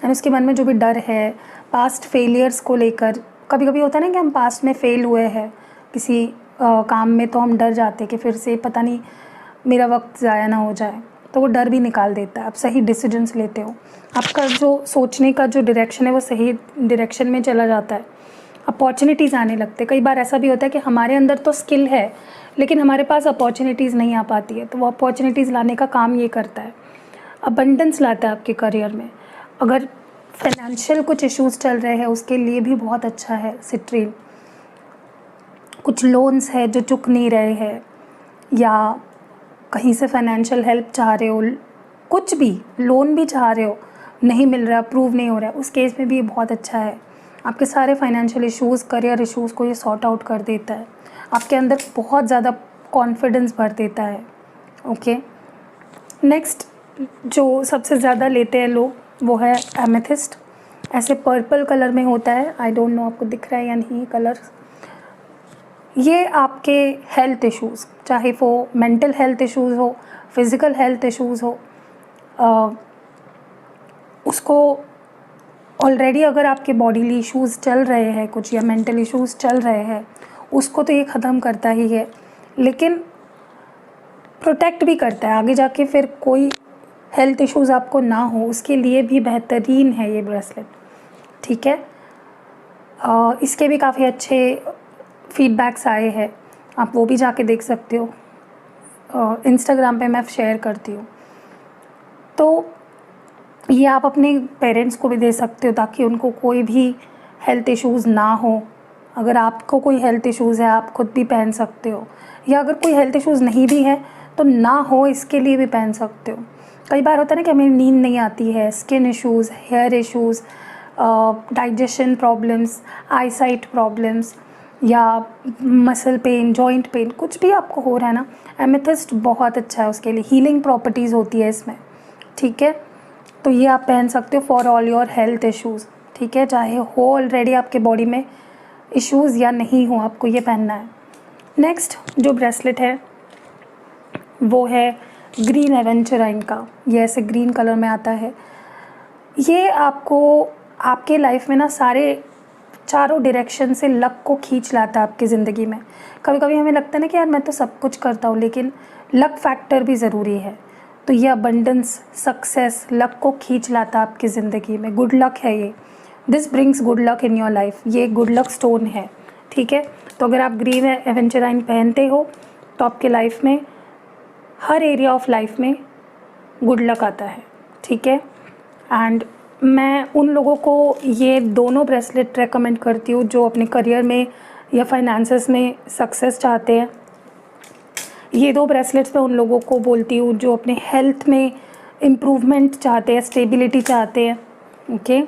एंड उसके मन में जो भी डर है पास्ट फेलियर्स को लेकर, कभी कभी होता है ना कि हम पास्ट में फ़ेल हुए हैं किसी काम में, तो हम डर जाते कि फिर से पता नहीं मेरा वक्त ज़ाया ना हो जाए, तो वो डर भी निकाल देता है। आप सही डिसीजंस लेते हो, आपका जो सोचने का जो डायरेक्शन है वो सही डायरेक्शन में चला जाता है, अपॉर्चुनिटीज़ आने लगते। कई बार ऐसा भी होता है कि हमारे अंदर तो स्किल है लेकिन हमारे पास अपॉर्चुनिटीज़ नहीं आ पाती है, तो वो अपॉर्चुनिटीज़ लाने का काम ये करता है, अबंडेंस लाता है आपके करियर में। अगर फाइनेंशियल कुछ इश्यूज़ चल रहे हैं उसके लिए भी बहुत अच्छा है सिट्रीन। कुछ लोन्स है जो चुक नहीं रहे हैं, या कहीं से फाइनेंशियल हेल्प चाह रहे हो, कुछ भी लोन भी चाह रहे हो, नहीं मिल रहा, अप्रूव नहीं हो रहा है, उस केस में भी ये बहुत अच्छा है। आपके सारे फाइनेंशियल इश्यूज़, करियर इश्यूज़ को ये सॉर्ट आउट कर देता है, आपके अंदर बहुत ज़्यादा कॉन्फिडेंस भर देता है, ओके। नेक्स्ट जो सबसे ज़्यादा लेते हैं लोग वो है एमेथिस्ट। ऐसे पर्पल कलर में होता है, आई डोंट नो आपको दिख रहा है या नहीं कलर। ये आपके हेल्थ इश्यूज़, चाहे वो मेंटल हेल्थ इश्यूज़ हो, फिज़िकल हेल्थ इश्यूज़ हो, उसको ऑलरेडी अगर आपके बॉडीली इश्यूज़ चल रहे हैं कुछ या मेंटल इश्यूज़ चल रहे हैं, उसको तो ये ख़त्म करता ही है, लेकिन प्रोटेक्ट भी करता है आगे जाके फिर कोई हेल्थ इश्यूज़ आपको ना हो, उसके लिए भी बेहतरीन है ये ब्रेसलेट। ठीक है, इसके भी काफ़ी अच्छे फीडबैक्स आए हैं, आप वो भी जाके देख सकते हो, इंस्टाग्राम पे मैं शेयर करती हूँ। तो ये आप अपने पेरेंट्स को भी दे सकते हो ताकि उनको कोई भी हेल्थ इश्यूज़ ना हो। अगर आपको कोई हेल्थ इश्यूज़ है आप खुद भी पहन सकते हो, या अगर कोई हेल्थ इश्यूज़ नहीं भी है तो ना हो इसके लिए भी पहन सकते हो। कई बार होता है ना कि हमें नींद नहीं आती है, skin issues, hair issues, digestion problems, eyesight problems या मसल पेन, जॉइंट पेन, कुछ भी आपको हो रहा है ना, एमेथिस्ट बहुत अच्छा है उसके लिए, हीलिंग प्रॉपर्टीज़ होती है इसमें। ठीक है, तो ये आप पहन सकते हो for all your health issues. ठीक है, चाहे हो ऑलरेडी आपके बॉडी में इश्यूज़ या नहीं हो, आपको ये पहनना है। नेक्स्ट जो ब्रेसलेट है वो है ग्रीन एवेंचुराइन का, ये ऐसे ग्रीन कलर में आता है। ये आपको आपके लाइफ में ना सारे चारों डायरेक्शन से लक को खींच लाता है आपकी ज़िंदगी में। कभी कभी हमें लगता है ना कि यार मैं तो सब कुछ करता हूँ, लेकिन लक फैक्टर भी ज़रूरी है। तो ये अबंडेंस, सक्सेस, लक को खींच लाता है आपकी ज़िंदगी में। गुड लक है ये, this brings good luck in your life, ये गुड लक स्टोन है। ठीक है, तो अगर आप ग्रीन एवेंचुराइन पहनते हो तो आपके लाइफ में हर एरिया ऑफ लाइफ में गुड लक आता है। ठीक है, एंड मैं उन लोगों को ये दोनों ब्रेसलेट रेकमेंड करती हूँ जो अपने करियर में या फाइनेंसेस में सक्सेस चाहते हैं। ये दो ब्रेसलेट्स मैं उन लोगों को बोलती हूँ जो अपने हेल्थ में इम्प्रूवमेंट चाहते हैं, स्टेबिलिटी चाहते हैं। ओके,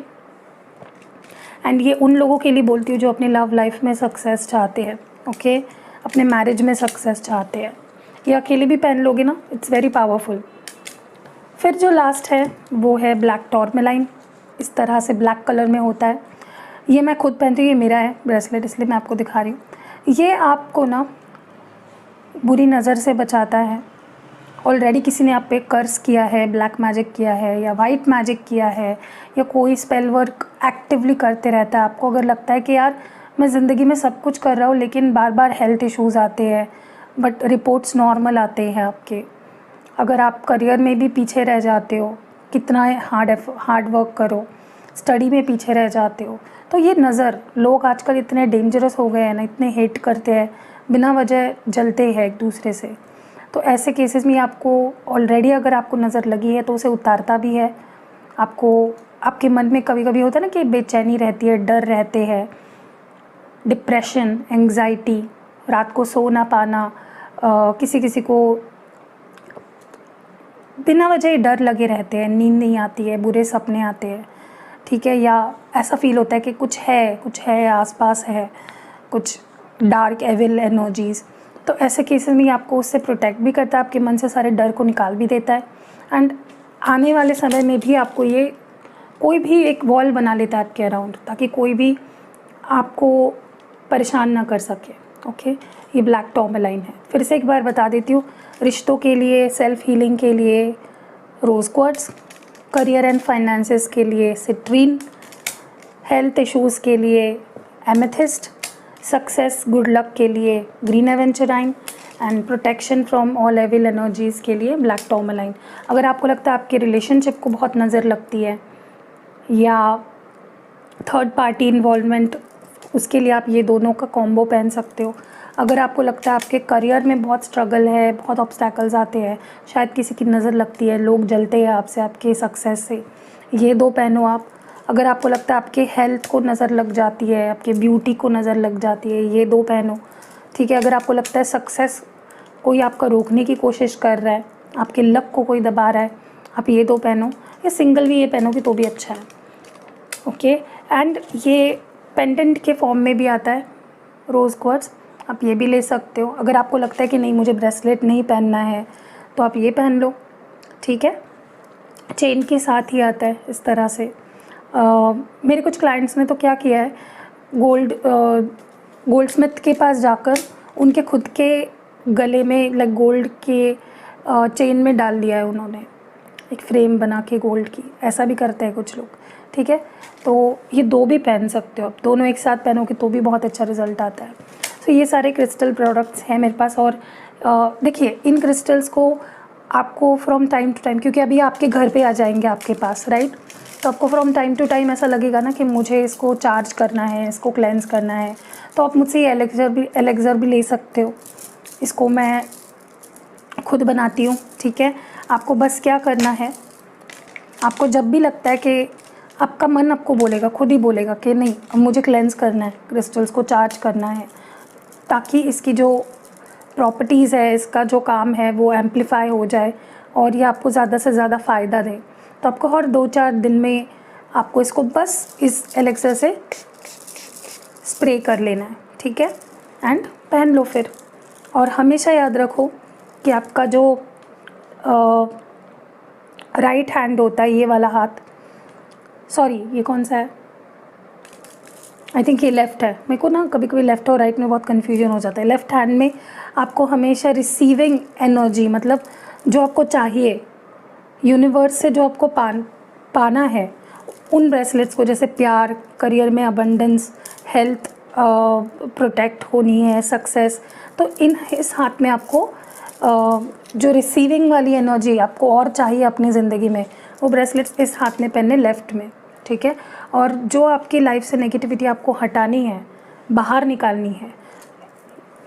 एंड ये उन लोगों के लिए बोलती हूँ जो अपने लव लाइफ में सक्सेस चाहते हैं। ओके, अपने मैरिज में सक्सेस चाहते हैं। ये अकेले भी पहन लोगे ना, इट्स वेरी पावरफुल। फिर जो लास्ट है वो है ब्लैक टॉर्मेलाइन, इस तरह से ब्लैक कलर में होता है। ये मैं खुद पहनती हूँ, ये मेरा है ब्रेसलेट इसलिए मैं आपको दिखा रही हूँ। ये आपको ना बुरी नज़र से बचाता है। ऑलरेडी किसी ने आप पे कर्स किया है, ब्लैक मैजिक किया है या वाइट मैजिक किया है, या कोई स्पेल वर्क एक्टिवली करते रहता है, आपको अगर लगता है कि यार मैं ज़िंदगी में सब कुछ कर रहा हूँ लेकिन बार बार हेल्थ इश्यूज़ आते हैं बट रिपोर्ट्स नॉर्मल आते हैं आपके, अगर आप करियर में भी पीछे रह जाते हो, कितना हार्ड वर्क करो, स्टडी में पीछे रह जाते हो, तो ये नज़र, लोग आजकल इतने डेंजरस हो गए हैं ना, इतने हेट करते हैं, बिना वजह जलते हैं एक दूसरे से। तो ऐसे केसेस में आपको ऑलरेडी अगर आपको नज़र लगी है तो उसे उतारता भी है। आपको आपके मन में कभी कभी होता है ना कि बेचैनी रहती है, डर रहते हैं, डिप्रेशन, एंग्जाइटी, रात को सो ना पाना, किसी किसी को बिना वजह ही डर लगे रहते हैं, नींद नहीं आती है, बुरे सपने आते हैं। ठीक है, या ऐसा फील होता है कि कुछ है आसपास है, कुछ डार्क एविल एनर्जीज़। तो ऐसे केसेस में आपको उससे प्रोटेक्ट भी करता है, आपके मन से सारे डर को निकाल भी देता है। एंड आने वाले समय में भी आपको ये कोई भी एक वॉल बना लेता है आपके अराउंड, ताकि कोई भी आपको परेशान ना कर सके। ओके, ये ब्लैक टॉर्मेलाइन है। फिर से एक बार बता देती हूँ, रिश्तों के लिए, सेल्फ हीलिंग के लिए रोज़ क्वार्ट्ज, करियर एंड फाइनेंसेस के लिए सिट्रीन, हेल्थ इश्यूज़ के लिए एमेथिस्ट, सक्सेस गुड लक के लिए green aventurine, and protection from all evil energies के लिए ब्लैक टॉर्मेलाइन। अगर आपको लगता है आपके रिलेशनशिप को बहुत नज़र लगती है या थर्ड पार्टी इन्वॉल्वमेंट, उसके लिए आप ये दोनों का कॉम्बो पहन सकते हो। अगर आपको लगता है आपके करियर में बहुत स्ट्रगल है, बहुत ऑब्स्टैकल्स आते हैं, शायद किसी की नज़र लगती है, लोग जलते हैं आपसे, आपके सक्सेस से, ये दो पहनो आप। अगर आपको लगता है आपके हेल्थ को नज़र लग जाती है, आपके ब्यूटी को नज़र लग जाती है, ये दो पहनो। ठीक है, अगर आपको लगता है सक्सेस कोई आपका रोकने की कोशिश कर रहा है, आपके लक को कोई दबा रहा है, आप ये दो पहनो, या सिंगल भी ये पहनोगे तो भी अच्छा है। ओके, एंड ये पेंडेंट के फॉर्म में भी आता है रोज़ क्वार्ट्ज, आप ये भी ले सकते हो। अगर आपको लगता है कि नहीं मुझे ब्रेसलेट नहीं पहनना है तो आप ये पहन लो। ठीक है, चेन के साथ ही आता है इस तरह से। मेरे कुछ क्लाइंट्स ने तो क्या किया है, गोल्ड स्मिथ के पास जाकर उनके खुद के गले में गोल्ड के चेन में डाल दिया है उन्होंने, एक फ्रेम बना के गोल्ड की, ऐसा भी करते हैं कुछ लोग, ठीक है। तो ये 2 भी पहन सकते हो आप, दोनों एक साथ पहनोगे तो भी बहुत अच्छा रिजल्ट आता है। तो ये सारे क्रिस्टल प्रोडक्ट्स हैं मेरे पास। और देखिए इन क्रिस्टल्स को आपको फ्रॉम टाइम टू टाइम, क्योंकि अभी आपके घर पे आ जाएंगे आपके पास, राइट, तो आपको फ्रॉम टाइम टू टाइम ऐसा लगेगा ना कि मुझे इसको चार्ज करना है, इसको क्लेंस करना है, तो आप मुझसे ये एलेक्सर भी ले सकते हो। इसको मैं खुद बनाती हूँ, ठीक है। आपको बस क्या करना है, आपको जब भी लगता है कि आपका मन आपको बोलेगा, खुद ही बोलेगा कि नहीं अब मुझे क्लेंस करना है, क्रिस्टल्स को चार्ज करना है, ताकि इसकी जो प्रॉपर्टीज़ है, इसका जो काम है वो एम्पलीफाई हो जाए और ये आपको ज़्यादा से ज़्यादा फ़ायदा दे। तो आपको हर 2-4 दिन में आपको इसको बस इस एलेक्सर से स्प्रे कर लेना है, ठीक है, एंड पहन लो फिर। और हमेशा याद रखो कि आपका जो राइट हैंड होता है, ये वाला हाथ, सॉरी ये कौन सा है, आई थिंक ये लेफ़्ट है, मेरे को ना कभी कभी लेफ़्ट और राइट में बहुत कन्फ्यूजन हो जाता है। लेफ़्ट हैंड में आपको हमेशा रिसीविंग एनर्जी, मतलब जो आपको चाहिए यूनिवर्स से, जो आपको पाना है, उन ब्रेसलेट्स को, जैसे प्यार, करियर में अबंडेंस, हेल्थ प्रोटेक्ट होनी है, सक्सेस, तो इस हाथ में आपको जो रिसीविंग वाली एनर्जी आपको और चाहिए अपनी ज़िंदगी में, वो ब्रेसलेट्स इस हाथ में पहनने, लेफ़्ट में, ठीक है। और जो आपकी लाइफ से नेगेटिविटी आपको हटानी है, बाहर निकालनी है,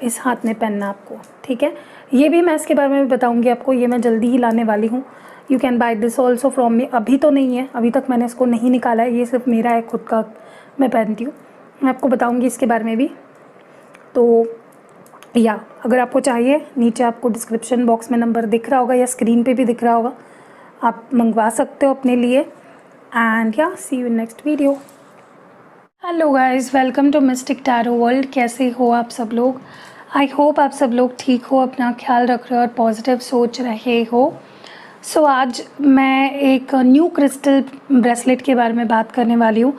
इस हाथ में पहनना आपको, ठीक है। ये भी मैं इसके बारे में भी बताऊंगी आपको, ये मैं जल्दी ही लाने वाली हूँ। You can by this also from me. अभी तो नहीं है, अभी तक मैंने इसको नहीं निकाला है, ये सिर्फ मेरा है खुद का, मैं पहनती हूँ। मैं आपको बताऊँगी इसके बारे में भी। तो या अगर आपको चाहिए, नीचे आपको डिस्क्रिप्शन बॉक्स में नंबर दिख रहा होगा या स्क्रीन पे भी दिख रहा होगा, आप मंगवा सकते हो अपने लिए। एंड या see you in next video. Hello guys, welcome to mystic tarot world. कैसे हो आप सब लोग? आई होप आप सब लोग ठीक हो, अपना ख्याल रख रहे हो और पॉजिटिव सोच रहे हो। सो आज मैं एक न्यू क्रिस्टल ब्रेसलेट के बारे में बात करने वाली हूँ,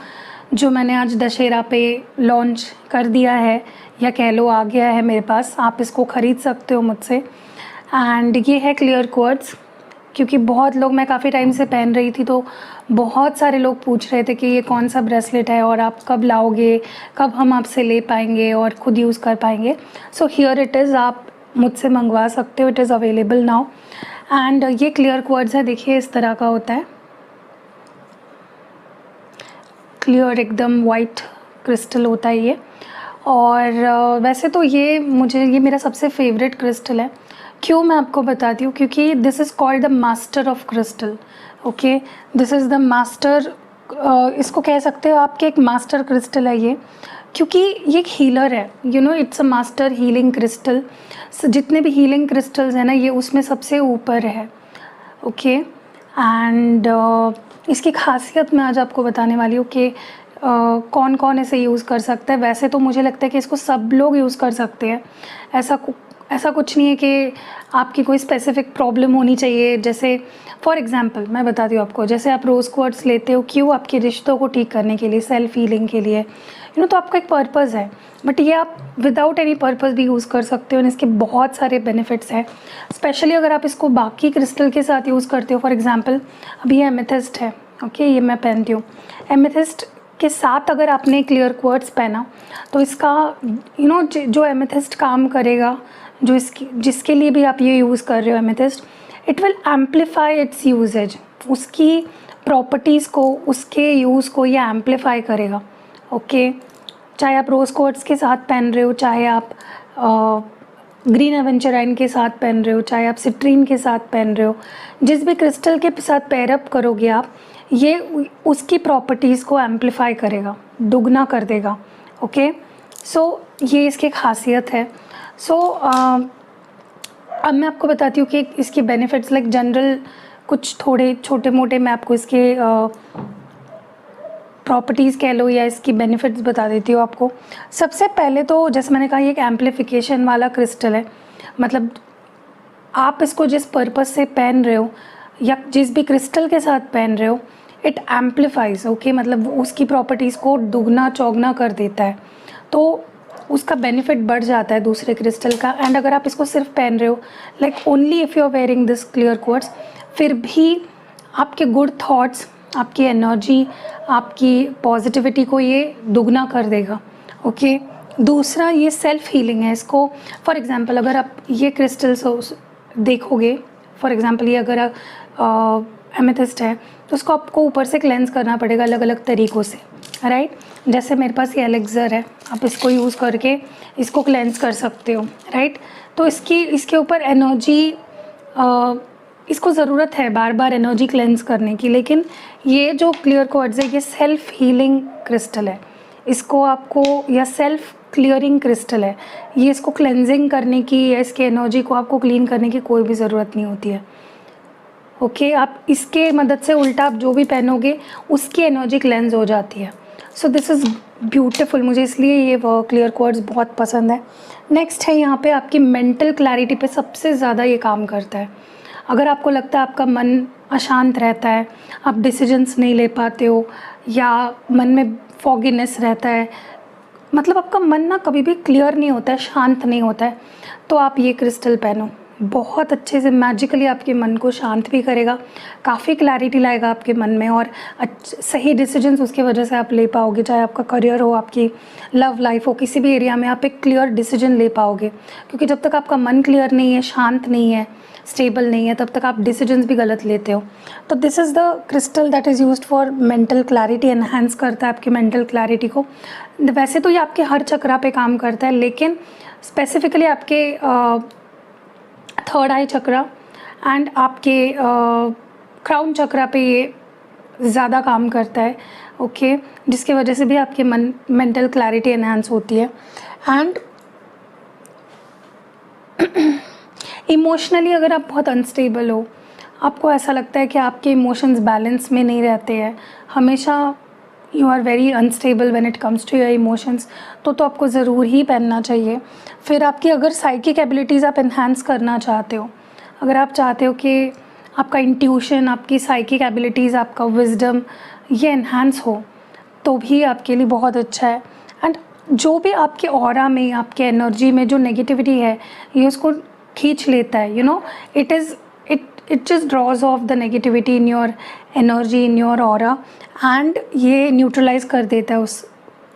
जो मैंने आज दशहरा पे लॉन्च कर दिया है, या कह लो आ गया है मेरे पास। आप इसको ख़रीद सकते हो मुझसे। एंड ये है क्लियर क्वार्ट्ज, क्योंकि बहुत लोग, मैं काफ़ी टाइम से पहन रही थी, तो बहुत सारे लोग पूछ रहे थे कि ये कौन सा ब्रेसलेट है और आप कब लाओगे, कब हम आपसे ले पाएंगे और ख़ुद यूज़ कर पाएंगे। सो हियर इट इज़, आप मुझसे मंगवा सकते हो, it is available now. And ये क्लियर क्वार्ट्ज है, देखिए इस तरह का होता है, क्लियर एकदम वाइट क्रिस्टल होता है ये। और वैसे तो ये मेरा सबसे फेवरेट क्रिस्टल है। क्यों, मैं आपको बताती हूँ, क्योंकि this is called the master of crystal. Okay, this is the master, इसको कह सकते हो आपके, एक मास्टर क्रिस्टल है ये, क्योंकि ये एक हीलर है। You know, it's a master healing crystal. जितने भी हीलिंग क्रिस्टल्स हैं ना, ये उसमें सबसे ऊपर है। ओके, एंड इसकी खासियत मैं आज आपको बताने वाली हूँ कि कौन कौन इसे यूज़ कर सकता है। वैसे तो मुझे लगता है कि इसको सब लोग यूज़ कर सकते हैं, ऐसा कुछ नहीं है कि आपकी कोई स्पेसिफिक प्रॉब्लम होनी चाहिए। जैसे फॉर एग्जांपल मैं बताती हूँ आपको, जैसे आप रोज़ क्वार्ट्ज लेते हो, क्यों? आपके रिश्तों को ठीक करने के लिए, सेल्फ हीलिंग के लिए, यू नो, तो आपका एक पर्पज़ है। बट ये आप विदाउट एनी पर्पज़ भी यूज़ कर सकते हो, और इसके बहुत सारे बेनिफिट्स हैं। स्पेशली अगर आप इसको बाकी क्रिस्टल के साथ यूज़ करते हो। फॉर एग्ज़ाम्पल अभी ये एमेथिस्ट है, ओके, ये मैं पहनती हूँ। एमेथिस्ट के साथ अगर आपने क्लियर क्वार्ट्ज पहना, तो इसका यू नो जो एमेथिस्ट काम करेगा, जो जिसके लिए भी आप ये यूज़ कर रहे हो amethyst, it will amplify its uses. उसकी प्रॉपर्टीज़ को, उसके यूज़ को ये एम्पलीफाई करेगा। ओके, चाहे आप रोज़ क्वार्ट्ज के साथ पहन रहे हो, चाहे आप ग्रीन एवेंचराइन के साथ पहन रहे हो, चाहे आप सिट्रीन के साथ पहन रहे हो, जिस भी क्रिस्टल के साथ पेयरअप करोगे आप, ये उसकी प्रॉपर्टीज़ को एम्पलीफाई करेगा, दुगना कर देगा। ओके, सो ये इसकी खासियत है। सो अब मैं आपको बताती हूँ कि इसके बेनिफिट्स, लाइक जनरल कुछ थोड़े छोटे मोटे मैं आपको इसके प्रॉपर्टीज़ कह लो या इसकी बेनिफिट्स बता देती हूँ आपको। सबसे पहले तो जैसे मैंने कहा, ये एक एम्पलीफिकेशन वाला क्रिस्टल है। मतलब आप इसको जिस पर्पस से पहन रहे हो या जिस भी क्रिस्टल के साथ पहन रहे हो, इट एम्पलीफाइज। ओके, मतलब उसकी प्रॉपर्टीज़ को दुगना चौगना कर देता है, तो उसका बेनिफिट बढ़ जाता है दूसरे क्रिस्टल का। एंड अगर आप इसको सिर्फ पहन रहे हो, like only if you are wearing this clear quartz, फिर भी आपके गुड थॉट्स, आपकी एनर्जी, आपकी पॉजिटिविटी को ये दुगना कर देगा। ओके, दूसरा ये सेल्फ हीलिंग है। इसको फॉर एग्जांपल अगर आप ये क्रिस्टल्स देखोगे, फॉर एग्जांपल ये अगर एमेथिस्ट है तो उसको आपको ऊपर से क्लेंस करना पड़ेगा अलग अलग तरीक़ों से, राइट। जैसे मेरे पास ये एलेक्सर है, आप इसको यूज़ करके इसको क्लेंस कर सकते हो, राइट। तो इसके ऊपर एनर्जी, इसको ज़रूरत है बार बार एनर्जी क्लेंस करने की, लेकिन ये जो क्लियर क्वार्ट्ज है ये सेल्फ हीलिंग क्रिस्टल है। इसको आपको, या सेल्फ क्लियरिंग क्रिस्टल है ये, इसको क्लेंजिंग करने की या इसके एनर्जी को आपको क्लीन करने की कोई भी ज़रूरत नहीं होती है। ओके, आप इसके मदद से उल्टा आप जो भी पहनोगे उसकी एनर्जी क्लेंज हो जाती है। सो दिस इज़ ब्यूटीफुल, मुझे इसलिए ये क्लियर क्वार्ट्ज बहुत पसंद है। नेक्स्ट है यहाँ पे आपकी मेंटल क्लैरिटी पे सबसे ज़्यादा ये काम करता है। अगर आपको लगता है आपका मन अशांत रहता है, आप डिसीजंस नहीं ले पाते हो, या मन में फॉगीनेस रहता है, मतलब आपका मन ना कभी भी क्लियर नहीं होता है, शांत नहीं होता है, तो आप ये क्रिस्टल पहनो। बहुत अच्छे से मैजिकली आपके मन को शांत भी करेगा, काफ़ी क्लैरिटी लाएगा आपके मन में, और सही डिसीजंस उसकी वजह से आप ले पाओगे। चाहे आपका करियर हो, आपकी लव लाइफ हो, किसी भी एरिया में आप एक क्लियर डिसीजन ले पाओगे, क्योंकि जब तक आपका मन क्लियर नहीं है, शांत नहीं है, स्टेबल नहीं है, तब तक आप डिसीजंस भी गलत लेते हो। तो this is the crystal that is used for mental clarity, enhance करता है आपकी मेंटल क्लैरिटी को। वैसे तो ये आपके हर चक्रा पे काम करता है, लेकिन स्पेसिफिकली आपके थर्ड आई चक्रा एंड आपके क्राउन चक्रा पे ये ज़्यादा काम करता है। ओके, जिसकी वजह से भी आपके मेंटल क्लैरिटी एनहांस होती है। एंड इमोशनली अगर आप बहुत अनस्टेबल हो, आपको ऐसा लगता है कि आपके इमोशंस बैलेंस में नहीं रहते हैं, हमेशा you are very unstable when it comes to your emotions, तो आपको ज़रूर ही पहनना चाहिए। फिर आपकी अगर साइकिक एबिलिटीज़ आप इन्हांस करना चाहते हो, अगर आप चाहते हो कि आपका इंट्यूशन, आपकी साइकिक एबिलिटीज़, आपका विजडम ये इन्हांस हो, तो भी आपके लिए बहुत अच्छा है। एंड जो भी आपके ऑरा में, आपके एनर्जी में जो नेगेटिविटी है, ये उसको खींच लेता है। You know, it just draws off the negativity in your energy, in your aura, and ये न्यूट्रलाइज़ कर देता है उस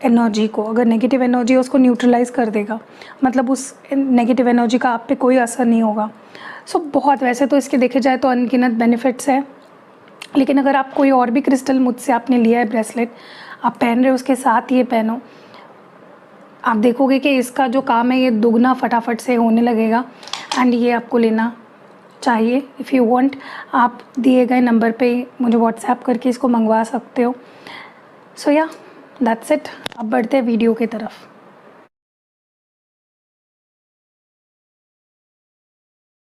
एनर्जी को। अगर नेगेटिव एनर्जी है उसको न्यूट्रलाइज़ कर देगा, मतलब उस नेगेटिव एनर्जी का आप पे कोई असर नहीं होगा। सो बहुत, वैसे तो इसके देखे जाए तो अनगिनत बेनिफिट्स हैं, लेकिन अगर आप कोई और भी क्रिस्टल मुझसे आपने लिया है, ब्रेसलेट आप पहन रहे हो, उसके साथ ये पहनो, आप देखोगे कि इसका जो काम है ये दुगना फटाफट से होने लगेगा। एंड ये आपको लेना चाहिए। इफ़ यू वांट, आप दिए गए नंबर पे मुझे व्हाट्सएप करके इसको मंगवा सकते हो। सो या दैट्स इट। अब बढ़ते हैं वीडियो की तरफ।